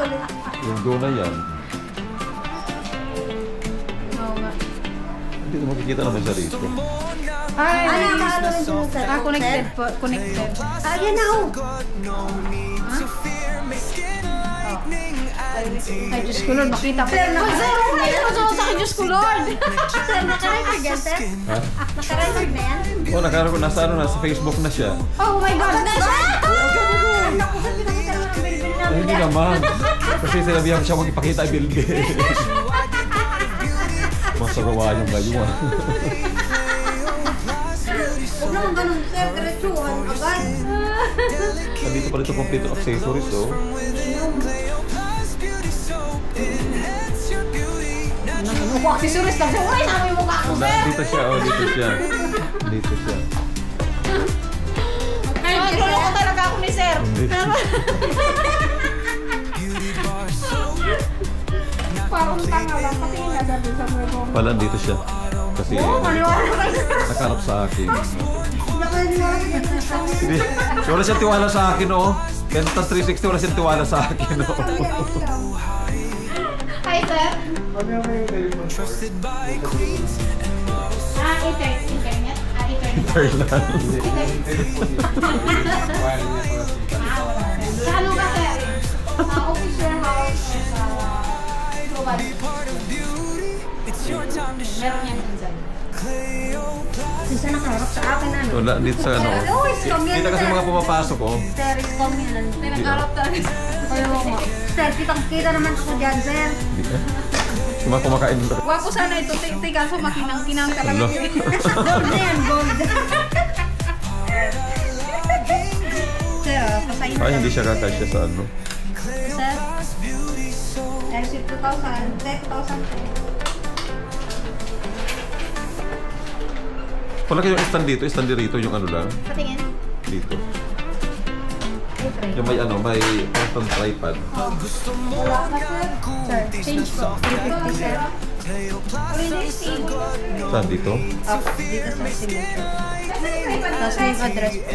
kulit. Yung doon na yan. Oo nga. Hindi mo makikita naman siya rito. Ay, nakakalo rin siya sir. Connected po. Connected. Yan na ho. Ay, Diyos ko Lord, makita ko. Sir, nakarating na yan. Sa akin, Diyos ko Lord. Sir, nakarating yan, sir? Ha? Nakarating na yan? Oo, nakarating. Nasa ano, nasa Facebook na siya. Oh my God, na siya! Hindi naman. Kasi sinabihan siya mag-ipakita ay bilbil. Masarawa yung gayo ah. Huwag naman ganun, sir. Diretsuhan agad. Nandito pa rin complete accessories, oh. Mukha accessories lang siya. Uy, sabi mukha ako, sir. Dito siya, oh. Dito siya. Dito siya. Ay, niloloko talaga ako ni sir. Parang tanga lang. Patingin na dati sa mga mo. Pala, dito siya. Kasi nakarap sa akin. Hindi. Wala siyang tiwala sa akin, oh. Ventas 360, wala siyang tiwala sa akin, oh. Hi, sir. Internet? Internet. Sa ano ka, sir? Sa officer house o sa global? Meron yan dyan. Isa nakaharap sa akin, ano? Wala, dito sa ano. Kita kasi mga pumapasok, oh. Sir, iscom yan. May nagharap talaga. Sir, kitang-kita naman ako dyan, sir. Cuma kumakain. Huwag ko sana ito. Tika, so makinang-kinang talaga. Gold na yan, gold. Sir, pasayin na. Ay, hindi siya kakasya sa ano. Sir, exit 2,000. 10,000. Wala kayong stand dito, stand dito yung ano lang. Patingin. Dito. Yung may ano, may custom tripod. Wala ka, sir. Sir, change po. 350, sir. Saan dito? Dito sa signature. Tapos may address po.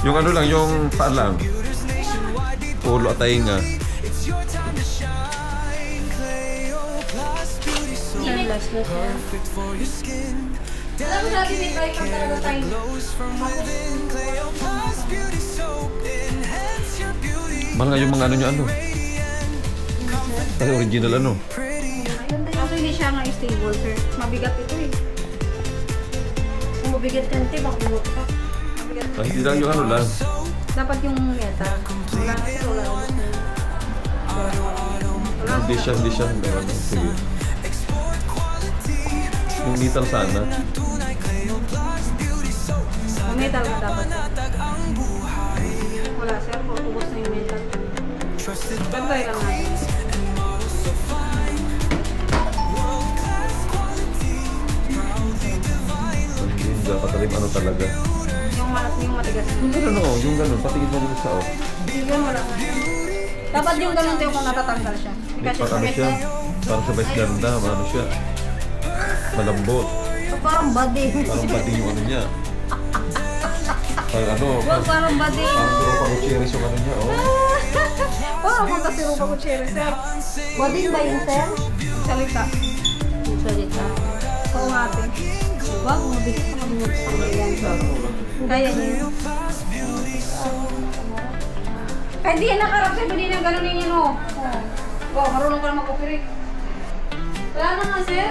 Yung ano lang, yung paan lang. Ulo at tainga. Last na siya. Alam mo natin may try pang talaga tayo. Mahal nga yung mga ano nyo ano. Kasi original ano. Kaso hindi siya nga stable, sir. Mabigat ito eh. Kung mabigat ka nito, baka bulok ka. Ay, hindi lang yung ano lang. Dapat yung meta. Wala na sir, wala na. Hindi siya. Hindi ano. Sige. Yung metal sana. Yung metal ka dapat. Wala sir, ubos na yung metal. Pagkay lang natin. Dapat rin ano talaga. Yung matigas. Yung gano'n o, yung gano'n. Patigid mo dito sa o. Yung wala na. Dapat yung gano'n tayo kung natatanggal siya. Kasi ano siya? Parang sa best ganda. Ano siya? Malambot. Parang body. Parang body yung ano niya. Parang ano. Parang body. Parang Rupa Gutierrez yung ano niya, oh. Parang punta si Rupa Gutierrez, sir. Body ba yun, sir? Salita. Salita. Oo natin. Wag, mabigit sa mga kaya niyo. Kahit di yan nakarap sa'yo, hindi nang gano'n ninyo, no? Oo, marunong ka na mag-operate. Wala na nga, sir.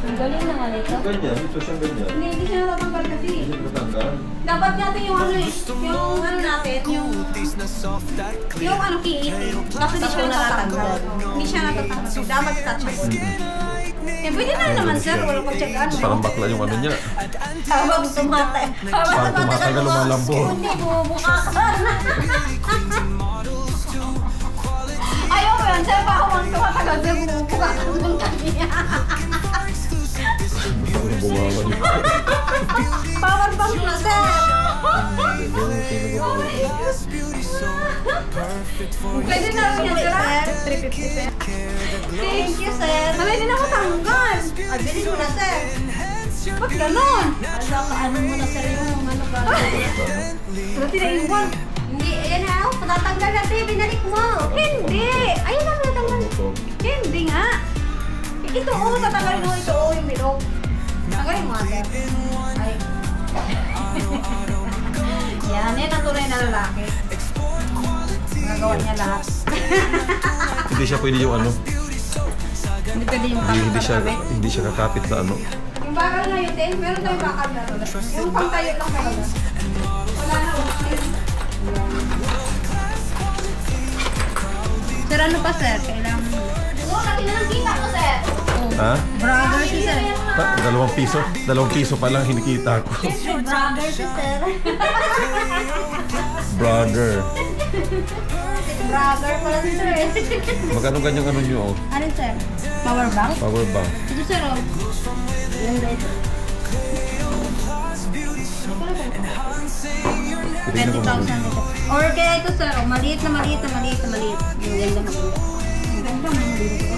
Ang galing na nga nito. Ganyan, ito siyang ganyan. Hindi siya natatanggal kasi. Hindi siya natatanggal. Dapat natin yung ano eh, yung ano natin, yung ano key. Kasi hindi siya natatanggal. Hindi siya natatanggal. Dapat touchable. Eh, pwede na naman sir, walang pagtsagaan. Parang bakla yung ano niya. Habang tumatay. Parang tumatay ka lumalambot. Hindi, bumubuka ka. Ayaw mo yan, sir. Baka mang tumatagal, sir. Bumubuka ka ng kanya. Bumawa niya. Power bank na, sir. Pwede na rin yan, sir. 350, sir. Thank you, sir. Malay din ako tanggal. Ay, bilhin mo na, sir. Ba't ganon? Ano mo na, sir, yung ano ka. Pero tinaiwan. Hindi, ayan na ako. Patatanggal natin, binalik mo. Hindi. Ayun na, natanggal. Hindi nga. Ito, tatanggalin mo. Ito, yung milok. Tanggalin mo, sir. Ay. Yan ang tunay na lalaki. Nagawa niya lahat. Hindi siya pwede yung ano. Hindi pwede yung Hindi siya kakapit sa ano. Yung bakal na yun din, meron tayong bakal na. Yung pangtayo lang talaga. Wala na ulit. Sir, ano pa, sir? Kailangan mo. Oo, natin na lang kita ko, sir. Ha? Brother si sir. Dalawang piso pa lang hinikita ko. Brother si sir. Brother. Brother pala si sir. Magkano ganyang ano nyo? Oh? Ano, sir? Power bank? Power bank. Ito, sir, oh. Yan, guys. Tignan ko 20,000 ito. Or kaya ito, sir, oh, maliit na maliit. Yung ganda maganda. Ang ganda mo maliit ito.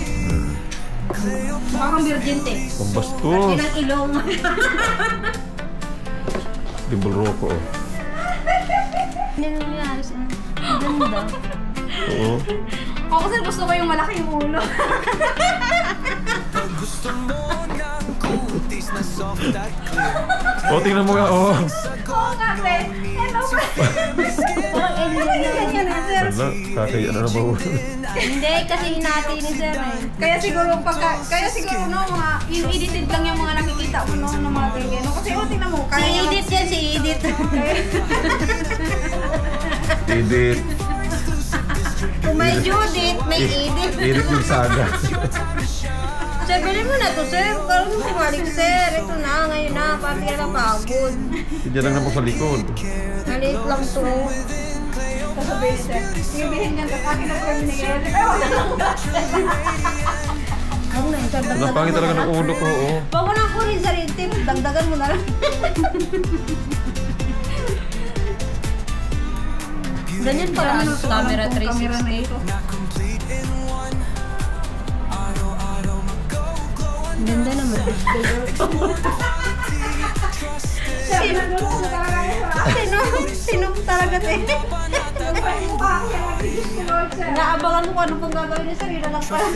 Mukha kang virgin, te. Ang bastos. Ilang ilong. Dimple roko. Oh. Hindi na nangyari siya. Ang ganda. Oo. Ako, sir, gusto ko yung malaking ulo. Oh, tingnan mo nga. Oh. Oo nga, te. Hello, parang alien ganyan na, sir. Wala, kakaya na ba? Hindi, kasi hinati ni sir eh. Kaya siguro no, mga, yung edited lang yung mga nakikita ko no, ng mga ganyan. No, kasi tingnan mo, kaya si edit yan, si edit. Edit. Kung may Judith, may edit. Edit yung saga. Sir, bilhin mo na to, sir. Parang mo kumalik, sir. Ito na, ngayon na. Parang ka na pagod. Diyan lang naman sa likod. Maliit lang to. Sasabihin, sir. Sige, bilhin nga. Akin na po yung binigyan. Ay, wala lang. Ako na yun, sir. Ang pangit talaga ng ulo ko. Oh. Huwag mo na ako rin, sir. Dagdagan mo na lang. Ganyan pala ang camera 360. Ganda naman. Sino talaga tayo? Naabangan mo kung ano pang gagawin niya, sir. Yun na lang pala.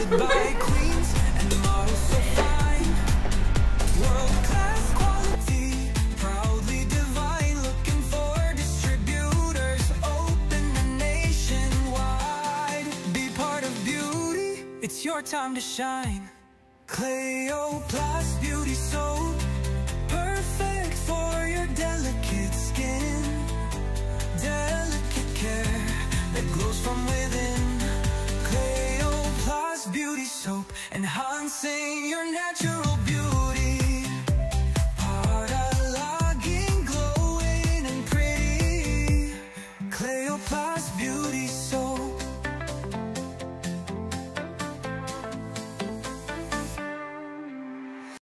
It's your time to shine. Cleopas Beauty Soap, perfect for your delicate skin. Delicate care that glows from within. Cleopas Beauty Soap, enhancing your natural